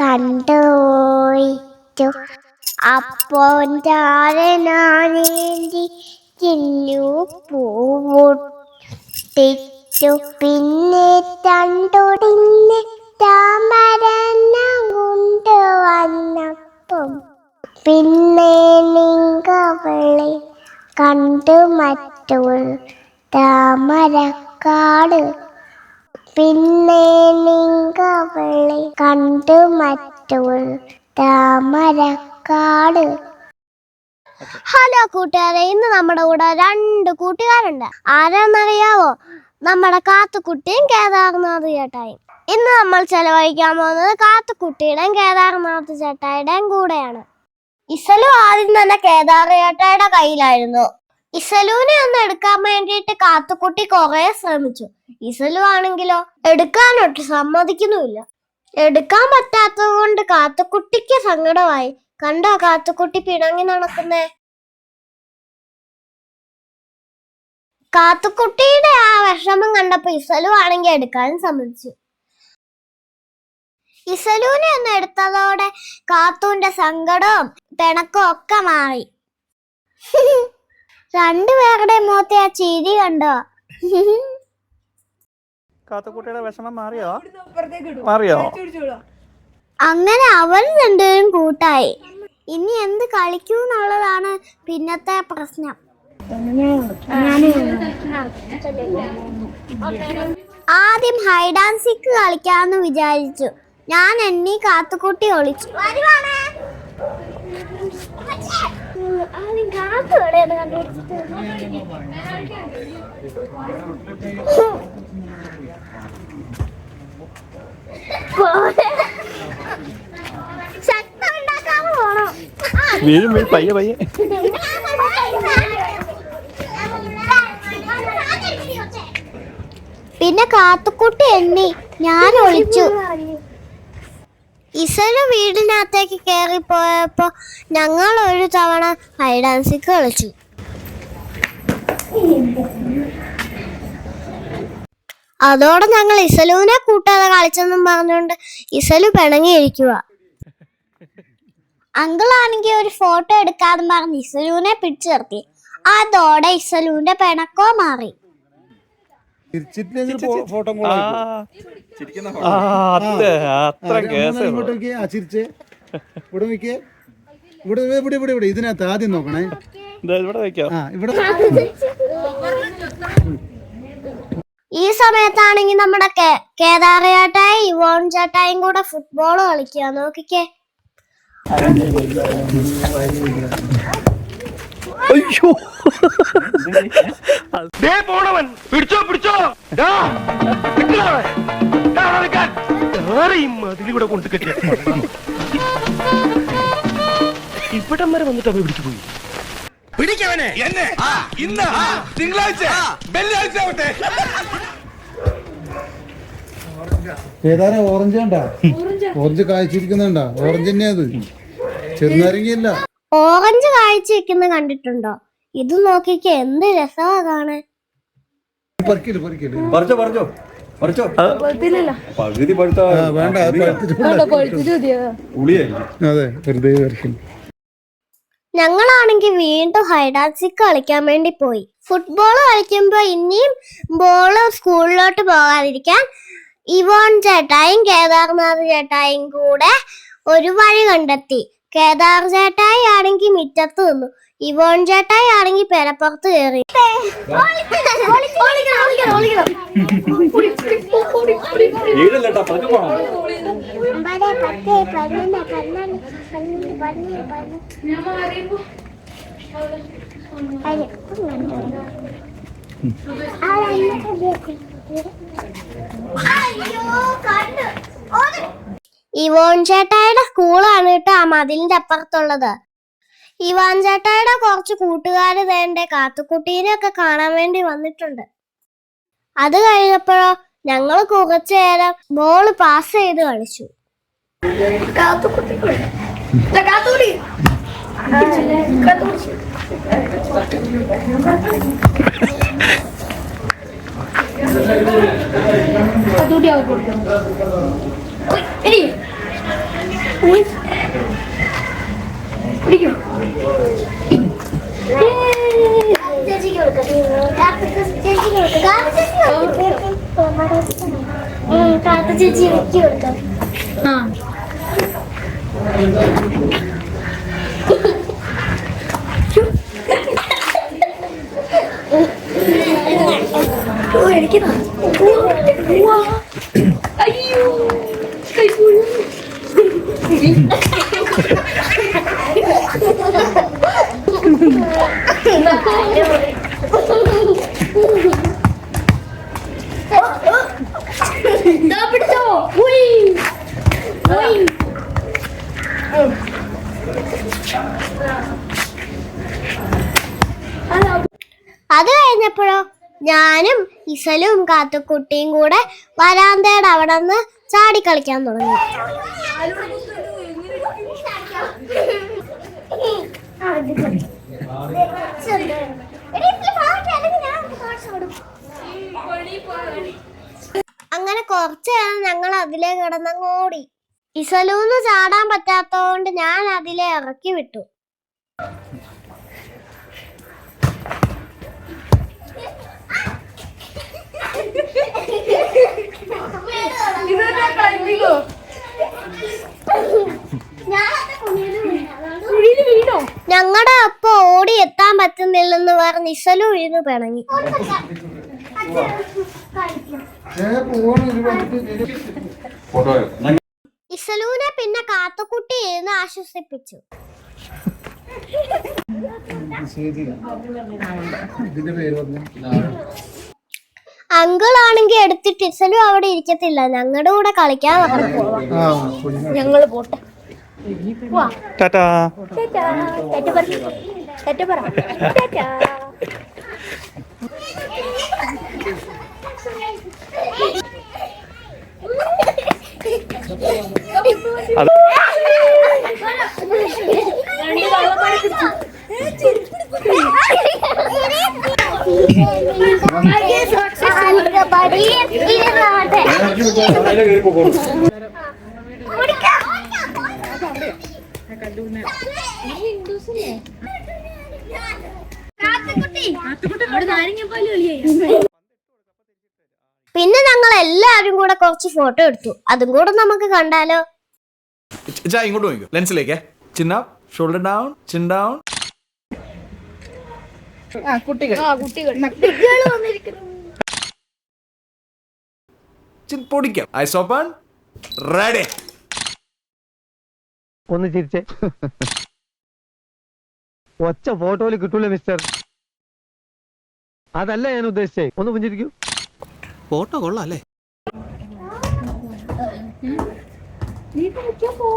കണ്ടുപോയിച്ചു. അപ്പോൾ ചാരനാനേന്തി ചിന്നു പൂവൊട്ടിച്ചു. പിന്നെ തണ്ടൊടിഞ്ഞ് താമരന കൊണ്ടുവന്നപ്പം പിന്നെ നിങ്കവളെ കണ്ടു മറ്റൊരു താമരക്കാട്. പിന്നെ നിങ്കവളെ കണ്ടു മറ്റൊരു താമരക്കാട്. ഹലോ കൂട്ടുകാരെ, ഇന്ന് നമ്മുടെ കൂടെ 2 കൂട്ടുകാരുണ്ട്. ആരാന്നറിയാവോ? നമ്മുടെ കാത്തുക്കുട്ടിയും കേദാർനാഥ് ചേട്ടായും. ഇന്ന് നമ്മൾ ചെലവഴിക്കാൻ പോകുന്നത് കാത്തുക്കുട്ടിയുടെയും കേദാർനാഥ് ചേട്ടായുടെയും കൂടെയാണ്. ഇസലു ആദ്യം തന്നെ കേദാർ ചേട്ടായുടെ കയ്യിലായിരുന്നു. ഇസലുവിനെ ഒന്ന് എടുക്കാൻ വേണ്ടിയിട്ട് കാത്തുക്കുട്ടി കുറെ ശ്രമിച്ചു. ഇസലു ആണെങ്കിലോ എടുക്കാനൊട്ട് സമ്മതിക്കുന്നുമില്ല. എടുക്കാൻ പറ്റാത്തത് കൊണ്ട് കാത്തുക്കുട്ടിക്ക് സങ്കടമായി. കണ്ടോ കാത്തുക്കുട്ടി പിണങ്ങി നടക്കുന്നേ? കാത്തുക്കുട്ടിയുടെ ആ വിഷമം കണ്ടപ്പോ ഇസലു ആണെങ്കിൽ എടുക്കാനും സമ്മതിച്ചു. ഇസലുവിനെ ഒന്ന് എടുത്തതോടെ കാത്തുവിന്റെ സങ്കടവും പിണക്കവും ഒക്കെ മാറി. 2 പേരുടെ മുഖത്തെ ആ ചിരി കണ്ടോ? കാത്തുക്കുട്ടിയുടെ വിഷമം മാറിയോ? അങ്ങനെ അവർ 2 പേരും കൂട്ടായി. ഇനി എന്ത് കളിക്കൂ എന്നുള്ളതാണ് പിന്നത്തെ പ്രശ്നം. ആദ്യം ഹൈഡ് ആൻഡ് സീക്ക് കളിക്കാന്ന് വിചാരിച്ചു. ഞാൻ എണ്ണി കാത്തുക്കുട്ടി ഒളിച്ചു. ശക്തി ഉണ്ടാക്കാൻ പോണോ? പയ്യെ പിന്നെ കാത്തുക്കുട്ടി എണ്ണി, ഞാൻ ഒളിച്ചു. ഇസലു വീടിനകത്തേക്ക് കയറിപ്പോയപ്പോ ഞങ്ങൾ ഒരു തവണ ഹൈഡ് ആൻഡ് സീക്ക് കളിച്ചു. അതോടെ ഞങ്ങൾ ഇസലുവിനെ കൂട്ടാതെ കളിച്ചെന്നും പറഞ്ഞുകൊണ്ട് ഇസലു പിണങ്ങിയിരിക്കുക. അങ്കിളാണെങ്കിൽ ഒരു ഫോട്ടോ എടുക്കാതെ പറഞ്ഞ് ഇസലുവിനെ പിടിച്ചു നിർത്തി. അതോടെ ഇസലുവിന്റെ പിണക്കോ മാറി. ഇതിനകത്ത് ആദ്യം നോക്കണേ. ഈ സമയത്താണെങ്കിൽ നമ്മുടെ കേദാർ ചേട്ടായും ഇവോൺ ചേട്ടായും കൂടെ ഫുട്ബോൾ കളിക്കുക. നോക്കിക്കേ. അയ്യോ, പോണവൻ പിടിച്ചോ അതിലൂടെ കൊണ്ട് കെട്ടിയ ഇവിടം വരെ വന്നിട്ട് അവ പിടിച്ചു പോയി. പിടിക്കവനെ എന്നെ ഇന്ന് തിങ്കളാഴ്ച വെള്ളിയാഴ്ച ആവട്ടെ. ഏതാനും ഓറഞ്ച് കണ്ടാ? ഓറഞ്ച് കായ്ച്ചിരിക്കുന്നുണ്ടാ? ഓറഞ്ച് തന്നെയാ അത്, ചെറുനാരങ്ങയല്ല. ഓറഞ്ച് കായ്ച്ചിരിക്കുന്ന കണ്ടിട്ടുണ്ടോ? ഇത് നോക്കിക്കേ, എന്ത് രസമാ കാണാൻ. ഞങ്ങളാണെങ്കിൽ വീണ്ടും ഹൈഡ് ആൻഡ് സീക്ക് കളിക്കാൻ വേണ്ടി പോയി. ഫുട്ബോൾ കളിക്കുമ്പോ ഇനിയും ബോള് സ്കൂളിലോട്ട് പോകാതിരിക്കാൻ ഇവോൺ ചേട്ടായും കേദാർനാഥ് ചേട്ടായും കൂടെ ഒരു വഴി കണ്ടെത്തി. കേദാർ ചേട്ടായി ആണെങ്കിൽ മിറ്റത്ത് നിന്നു, ഇവോൺ ചേട്ടായി ആണെങ്കിൽ പെരപ്പുറത്ത് കയറി. ഇവോൺ ചേട്ടായുടെ സ്കൂളാണ് കേട്ടോ ആ മതിലിന്റെ അപ്പുറത്തുള്ളത്. ഇവാൻ ചേട്ടായുടെ കുറച്ച് കൂട്ടുകാര് വേണ്ട കാത്തുക്കുട്ടീനെ ഒക്കെ കാണാൻ വേണ്ടി വന്നിട്ടുണ്ട്. അത് കഴിഞ്ഞപ്പോഴോ ഞങ്ങൾ കുറച്ചു നേരം ബോൾ പാസ് ചെയ്ത് കളിച്ചു. ചേച്ചിക്ക് കൊടുക്കാം. കാത്ത ചേച്ചി എനിക്ക് കൊടുക്കാം. അയ്യോ കൈ പിടിച്ചോ. അത് കഴിഞ്ഞപ്പോഴോ ഞാനും ഇസലും കാത്തുക്കുട്ടിയും കൂടെ വരാന്തയുടെ അവിടെ നിന്ന് ചാടി കളിക്കാൻ തുടങ്ങി. അങ്ങനെ കുറച്ചു നേരം ഞങ്ങൾ അതിലേ കിടന്നങ്ങ് ഓടി. ഇസലൂന്ന് ചാടാൻ പറ്റാത്തതുകൊണ്ട് ഞാൻ അതിലെ ഇറക്കി വിട്ടു. ഞങ്ങളുടെ അപ്പൊ ഓടി എത്താൻ പറ്റുന്നില്ലെന്ന് പറഞ്ഞ് ഇസലു വീണ് പിണങ്ങി. ഇസലൂനെ പിന്നെ കാത്തുക്കുട്ടി എന്ന് ആശ്വസിപ്പിച്ചു. അങ്കിളാണെങ്കിൽ എടുത്തിട്ട് ഇസലു അവിടെ ഇരിക്കത്തില്ല, ഞങ്ങളുടെ കൂടെ കളിക്കാൻ പറഞ്ഞു. ഞങ്ങള് പോട്ടെ. ടാറ്റാ. പിന്നെ ഞങ്ങൾ എല്ലാരും കൂടെ കുറച്ച് ഫോട്ടോ എടുത്തു. അതും കൂടെ നമുക്ക് കണ്ടാലോ? ഇങ്ങോട്ട് നോക്കൂ, ലെൻസിലേക്ക്. Chin up, shoulder down, chin down. Chin പൊടിക്കാം. Eyes open, ready. ഒന്ന് ചിരിച്ചേ. ഒച്ച ഫോട്ടോയിൽ കിട്ടൂല മിസ്റ്റർ. അതല്ല ഞാൻ ഉദ്ദേശിച്ചേ. ഒന്ന് പുഞ്ചിരിക്കൂ. ഫോട്ടോ കൊള്ളാം അല്ലേ? പോ